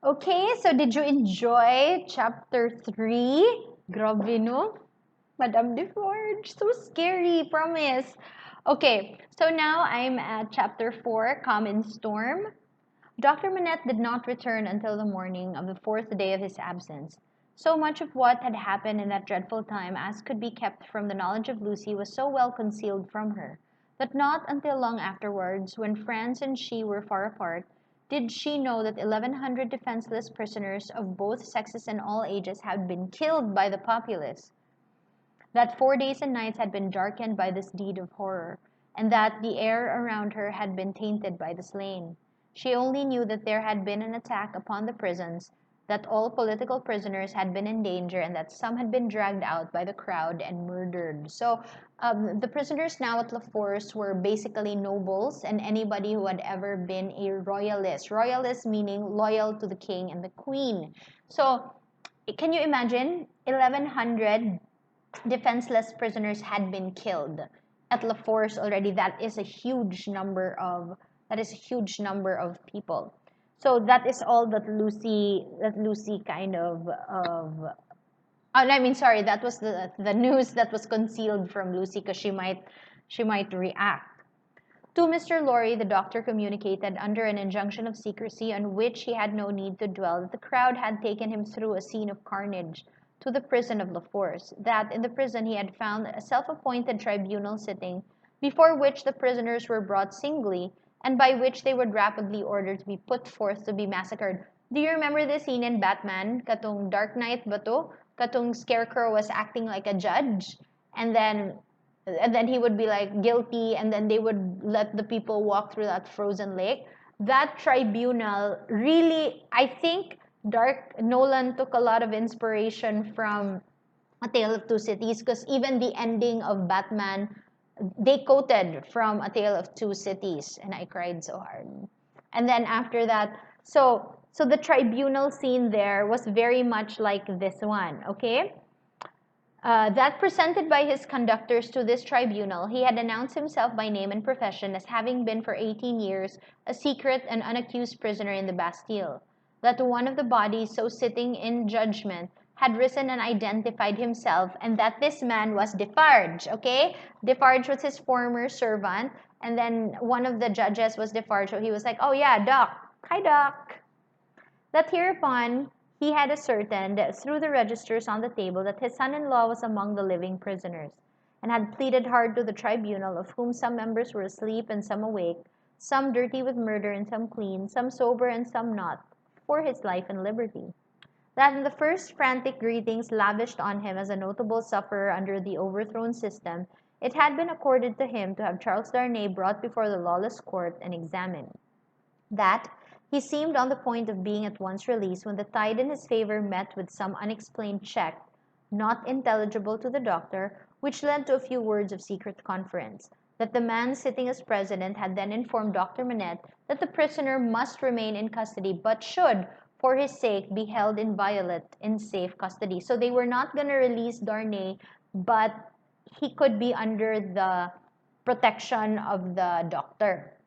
Okay, so did you enjoy chapter 3? Grabe, no? Madame Deforge, so scary, promise. Okay, so now I'm at chapter 4, Common Storm. Dr. Manette did not return until the morning of the fourth day of his absence. So much of what had happened in that dreadful time as could be kept from the knowledge of Lucy was so well concealed from her that not until long afterwards, when Franz and she were far apart, did she know that 1,100 defenseless prisoners of both sexes and all ages had been killed by the populace, that 4 days and nights had been darkened by this deed of horror, and that the air around her had been tainted by the slain. She only knew that there had been an attack upon the prisons, that all political prisoners had been in danger, and that some had been dragged out by the crowd and murdered. So the prisoners now at La Force were basically nobles and anybody who had ever been a royalist. Royalist meaning loyal to the king and the queen. So can you imagine 1,100 defenseless prisoners had been killed at La Force already? That is a huge number of people. So that is all that Lucy kind of I mean, sorry, that was the news that was concealed from Lucy because she might react. To Mr. Lorry, the doctor communicated under an injunction of secrecy on which he had no need to dwell that the crowd had taken him through a scene of carnage to the prison of La Force, that in the prison he had found a self-appointed tribunal sitting, before which the prisoners were brought singly, and by which they were rapidly ordered to be put forth to be massacred. Do you remember the scene in Batman? Katong Dark Knight ba to? Katong Scarecrow was acting like a judge, and then he would be like guilty, and then they would let the people walk through that frozen lake. That tribunal really, I think Dark Nolan took a lot of inspiration from A Tale of Two Cities, because even the ending of Batman, they quoted from A Tale of Two Cities, and I cried so hard. And then after that, so the tribunal scene there was very much like this one, okay? That presented by his conductors to this tribunal, he had announced himself by name and profession as having been for 18 years a secret and unaccused prisoner in the Bastille. That one of the bodies so sitting in judgment had risen and identified himself, and that this man was Defarge, okay? Defarge was his former servant, and then one of the judges was Defarge, so he was like, oh yeah, Doc. Hi, Doc. That hereupon he had ascertained through the registers on the table that his son-in-law was among the living prisoners, and had pleaded hard to the tribunal, of whom some members were asleep and some awake, some dirty with murder and some clean, some sober and some not, for his life and liberty. That in the first frantic greetings lavished on him as a notable sufferer under the overthrown system, it had been accorded to him to have Charles Darnay brought before the lawless court and examined. That he seemed on the point of being at once released when the tide in his favor met with some unexplained check, not intelligible to the doctor, which led to a few words of secret conference. That the man sitting as president had then informed Dr. Manette that the prisoner must remain in custody, but should, for his sake, be held inviolate in safe custody. So they were not going to release Darnay, but he could be under the protection of the doctor.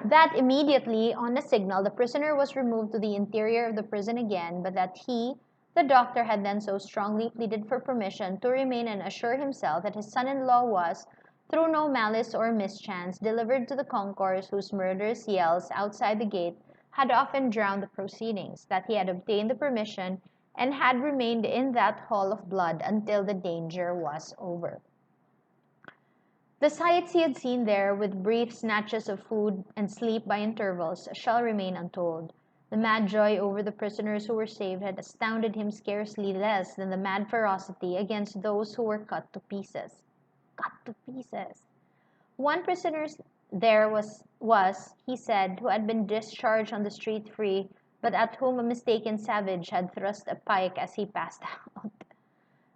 That immediately, on a signal, the prisoner was removed to the interior of the prison again, but that he, the doctor, had then so strongly pleaded for permission to remain and assure himself that his son-in-law was, through no malice or mischance, delivered to the concourse whose murderous yells outside the gate had often drowned the proceedings, that he had obtained the permission and had remained in that hall of blood until the danger was over. The sights he had seen there, with brief snatches of food and sleep by intervals, shall remain untold. The mad joy over the prisoners who were saved had astounded him scarcely less than the mad ferocity against those who were cut to pieces. Cut to pieces! One prisoner there was, he said, who had been discharged on the street free, but at whom a mistaken savage had thrust a pike as he passed out.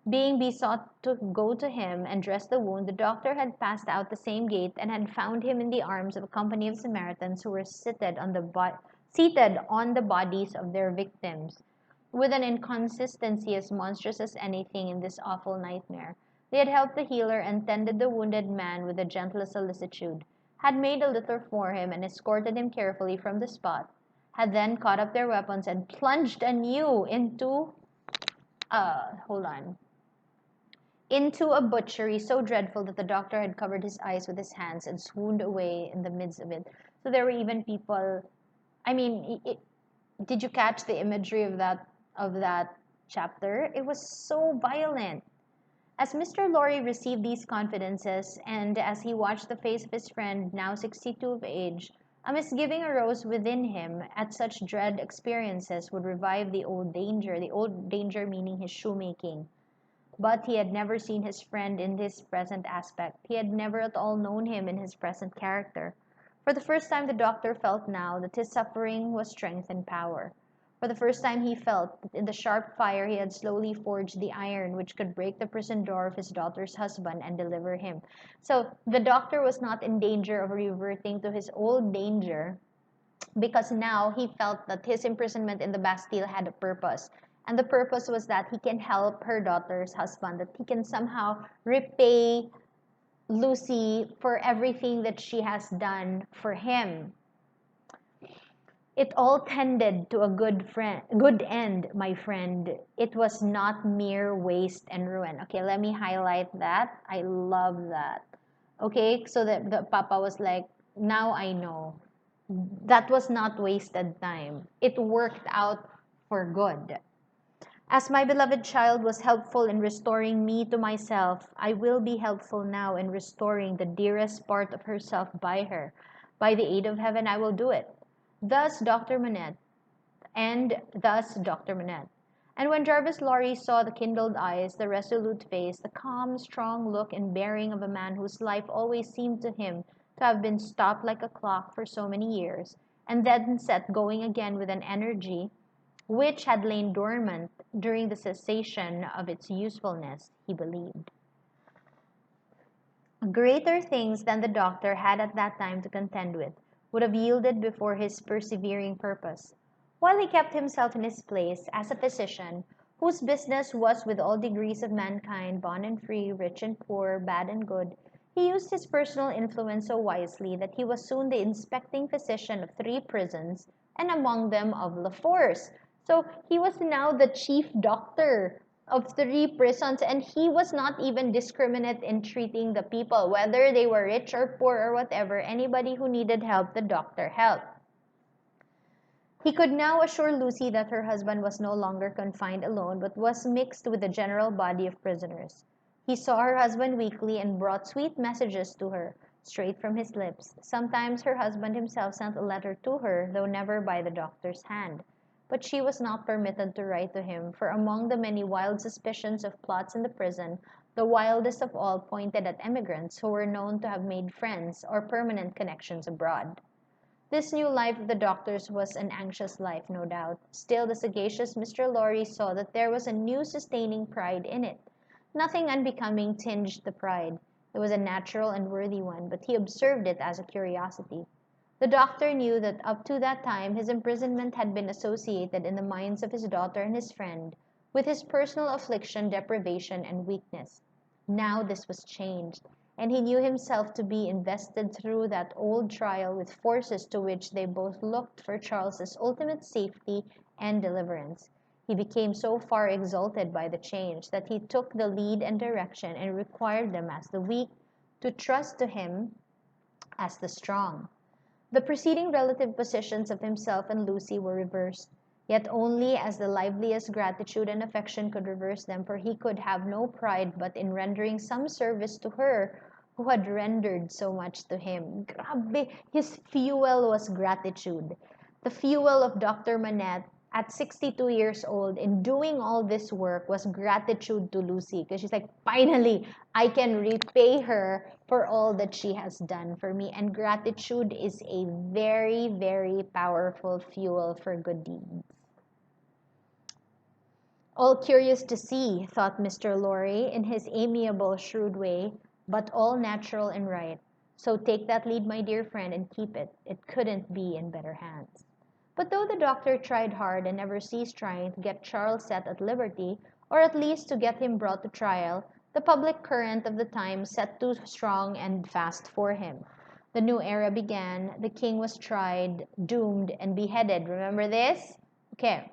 Being besought to go to him and dress the wound, the doctor had passed out the same gate and had found him in the arms of a company of Samaritans who were seated on the bodies of their victims. With an inconsistency as monstrous as anything in this awful nightmare, they had helped the healer and tended the wounded man with the gentlest solicitude, had made a litter for him and escorted him carefully from the spot, had then caught up their weapons and plunged anew hold on, into a butchery so dreadful that the doctor had covered his eyes with his hands and swooned away in the midst of it. So there were even people. I mean, did you catch the imagery of that chapter? It was so violent. As Mr. Lorry received these confidences, and as he watched the face of his friend, now 62 of age, a misgiving arose within him at such dread experiences would revive the old danger meaning his shoemaking. But he had never seen his friend in this present aspect. He had never at all known him in his present character. For the first time the doctor felt now that his suffering was strength and power. For the first time he felt that in the sharp fire he had slowly forged the iron which could break the prison door of his daughter's husband and deliver him. So the doctor was not in danger of reverting to his old danger, because now he felt that his imprisonment in the Bastille had a purpose. And the purpose was that he can help her daughter's husband, that he can somehow repay Lucy for everything that she has done for him. It all tended to a good end, my friend. It was not mere waste and ruin. Okay, let me highlight that. I love that. Okay, so the Papa was like, now I know. That was not wasted time. It worked out for good. As my beloved child was helpful in restoring me to myself, I will be helpful now in restoring the dearest part of herself by her. By the aid of heaven, I will do it. Thus Dr. Manette, thus Dr. Manette. And when Jarvis Lorry saw the kindled eyes, the resolute face, the calm, strong look and bearing of a man whose life always seemed to him to have been stopped like a clock for so many years, and then set going again with an energy which had lain dormant during the cessation of its usefulness, he believed. Greater things than the doctor had at that time to contend with would have yielded before his persevering purpose. While he kept himself in his place as a physician, whose business was with all degrees of mankind, bond and free, rich and poor, bad and good, he used his personal influence so wisely that he was soon the inspecting physician of 3 prisons, and among them of La Force. So he was now the chief doctor of 3 prisons, and he was not even discriminate in treating the people, whether they were rich or poor or whatever. Anybody who needed help, the doctor helped. He could now assure Lucy that her husband was no longer confined alone, but was mixed with the general body of prisoners. He saw her husband weekly and brought sweet messages to her, straight from his lips. Sometimes her husband himself sent a letter to her, though never by the doctor's hand. But she was not permitted to write to him, for among the many wild suspicions of plots in the prison, the wildest of all pointed at emigrants who were known to have made friends or permanent connections abroad. This new life of the doctor's was an anxious life, no doubt. Still, the sagacious Mr. Lorry saw that there was a new sustaining pride in it. Nothing unbecoming tinged the pride. It was a natural and worthy one, but he observed it as a curiosity. The doctor knew that up to that time his imprisonment had been associated in the minds of his daughter and his friend with his personal affliction, deprivation, and weakness. Now this was changed, and he knew himself to be invested through that old trial with forces to which they both looked for Charles's ultimate safety and deliverance. He became so far exalted by the change that he took the lead and direction and required them as the weak to trust to him as the strong. The preceding relative positions of himself and Lucy were reversed, yet only as the liveliest gratitude and affection could reverse them, for he could have no pride but in rendering some service to her who had rendered so much to him. Grabe, his fuel was gratitude. The fuel of Dr. Manette at 62 years old in doing all this work was gratitude to Lucy, because she's like, finally, I can repay her for all that she has done for me. And gratitude is a very, very powerful fuel for good deeds. All curious to see, thought Mr. Lorry, in his amiable, shrewd way, but all natural and right. So take that lead, my dear friend, and keep it. It couldn't be in better hands. But though the doctor tried hard and never ceased trying to get Charles set at liberty, or at least to get him brought to trial, the public current of the time set too strong and fast for him. The new era began. The king was tried, doomed, and beheaded. Remember this? Okay.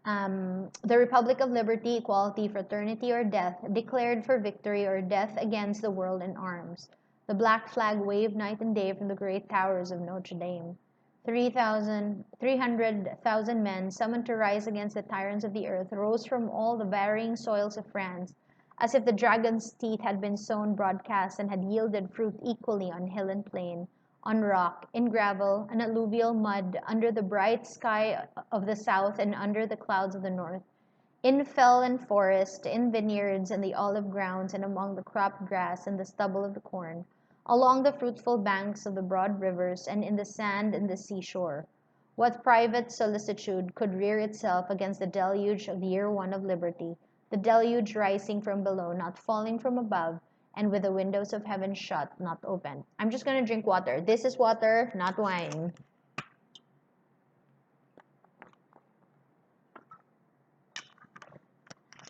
The Republic of Liberty, Equality, Fraternity, or Death declared for victory or death against the world in arms. The black flag waved night and day from the great towers of Notre Dame. 300,000 men, summoned to rise against the tyrants of the earth, rose from all the varying soils of France, as if the dragon's teeth had been sown broadcast and had yielded fruit equally on hill and plain, on rock, in gravel, and alluvial mud, under the bright sky of the south and under the clouds of the north, in fell and forest, in vineyards and the olive grounds, and among the cropped grass and the stubble of the corn, along the fruitful banks of the broad rivers, and in the sand and the seashore. What private solicitude could rear itself against the deluge of the year one of liberty, the deluge rising from below, not falling from above, and with the windows of heaven shut, not open? I'm just going to drink water. This is water, not wine.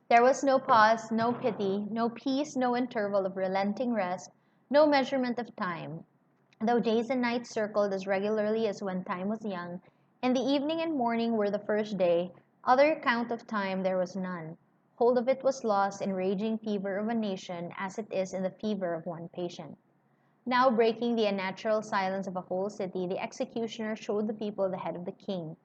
There was no pause, no pity, no peace, no interval of relenting rest, no measurement of time. Though days and nights circled as regularly as when time was young, and the evening and morning were the first day, other count of time there was none. Hold of it was lost in raging fever of a nation, as it is in the fever of one patient. Now breaking the unnatural silence of a whole city, the executioner showed the people the head of the king.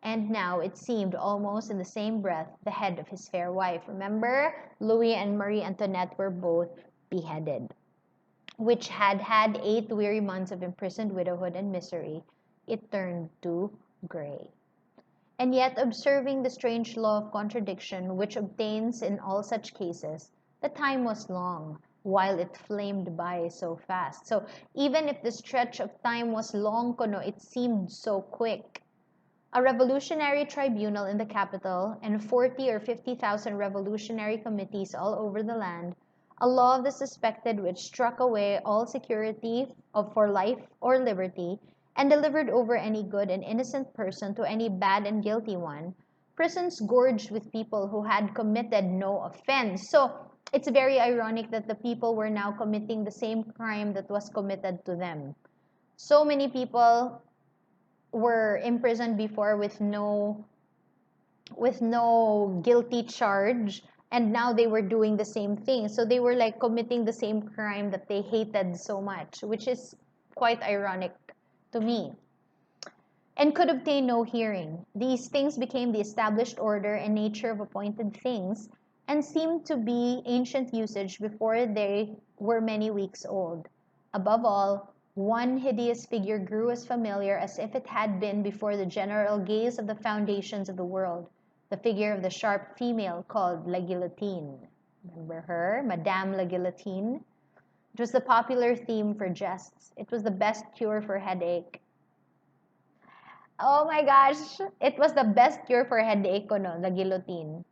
And now, it seemed almost in the same breath, the head of his fair wife. Remember, Louis and Marie Antoinette were both beheaded, which had had 8 weary months of imprisoned widowhood and misery. It turned to gray. And yet, observing the strange law of contradiction which obtains in all such cases, the time was long, while it flamed by so fast. So even if the stretch of time was long, it seemed so quick. A revolutionary tribunal in the capital, and 40 or 50,000 revolutionary committees all over the land, a law of the suspected which struck away all security for life or liberty, and delivered over any good and innocent person to any bad and guilty one, prisons gorged with people who had committed no offense. So it's very ironic that the people were now committing the same crime that was committed to them. So many people were imprisoned before with no guilty charge, and now they were doing the same thing, so they were like committing the same crime that they hated so much, which is quite ironic to me, and could obtain no hearing. These things became the established order and nature of appointed things, and seemed to be ancient usage before they were many weeks old. Above all, one hideous figure grew as familiar as if it had been before the general gaze of the foundations of the world, the figure of the sharp female called La Guillotine. Remember her, Madame La Guillotine? It was the popular theme for jests. It was the best cure for headache. Oh my gosh, it was the best cure for headache, no, La Guillotine.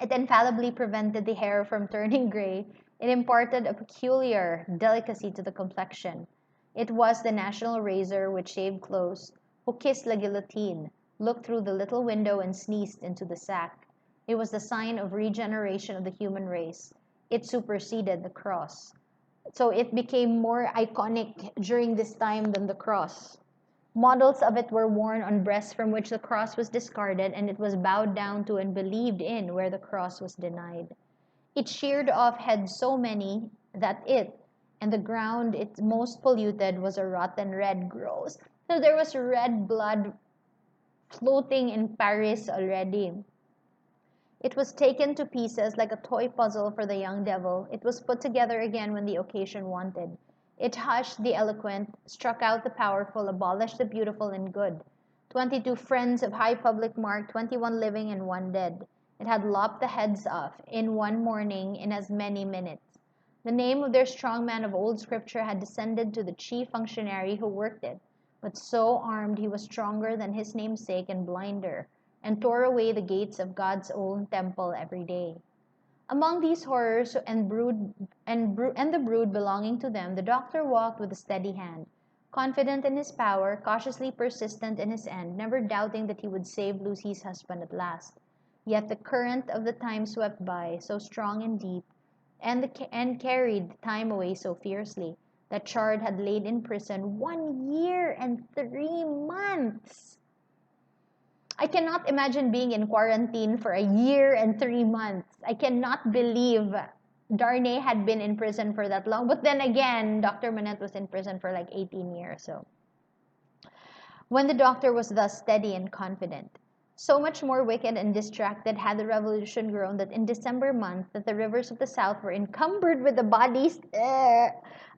It infallibly prevented the hair from turning gray. It imparted a peculiar delicacy to the complexion. It was the national razor which shaved close, who kissed La Guillotine, looked through the little window and sneezed into the sack. It was the sign of regeneration of the human race. It superseded the cross. So it became more iconic during this time than the cross. Models of it were worn on breasts from which the cross was discarded, and it was bowed down to and believed in where the cross was denied. It sheared off heads so many that it, and the ground it most polluted, was a rotten red gross. So there was red blood floating in Paris already. It was taken to pieces like a toy puzzle for the young devil. It was put together again when the occasion wanted. It hushed the eloquent, struck out the powerful, abolished the beautiful and good. 22 friends of high public mark, 21 living and 1 dead. It had lopped the heads off in one morning in as many minutes. The name of their strong man of old scripture had descended to the chief functionary who worked it, but so armed he was stronger than his namesake and blinder, and tore away the gates of God's own temple every day. Among these horrors and the brood belonging to them, the doctor walked with a steady hand, confident in his power, cautiously persistent in his end, never doubting that he would save Lucy's husband at last. Yet the current of the time swept by, so strong and deep, and carried time away so fiercely, that Chard had laid in prison 1 year and 3 months. I cannot imagine being in quarantine for a year and 3 months. I cannot believe Darnay had been in prison for that long. But then again, Dr. Manette was in prison for like 18 years. So when the doctor was thus steady and confident, so much more wicked and distracted had the revolution grown that in December month that the rivers of the south were encumbered with the bodies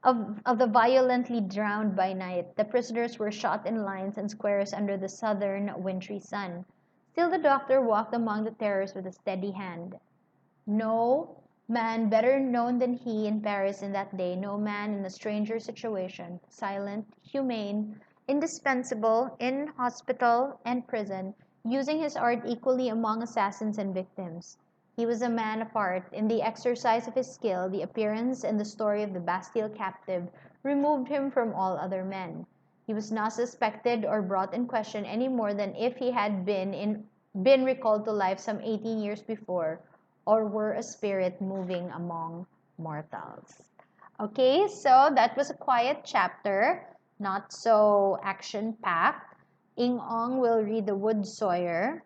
of the violently drowned by night. The prisoners were shot in lines and squares under the southern wintry sun. Still the doctor walked among the terrors with a steady hand. No man better known than he in Paris in that day, no man in a stranger situation, silent, humane, indispensable in hospital and prison, using his art equally among assassins and victims. He was a man apart. In the exercise of his skill, the appearance and the story of the Bastille captive removed him from all other men. He was not suspected or brought in question any more than if he had been recalled to life some 18 years before, or were a spirit moving among mortals. Okay, so that was a quiet chapter, not so action packed. Ing Ong will read The Wood Sawyer,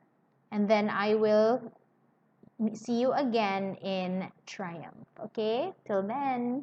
and then I will see you again in Triumph. Okay, till then.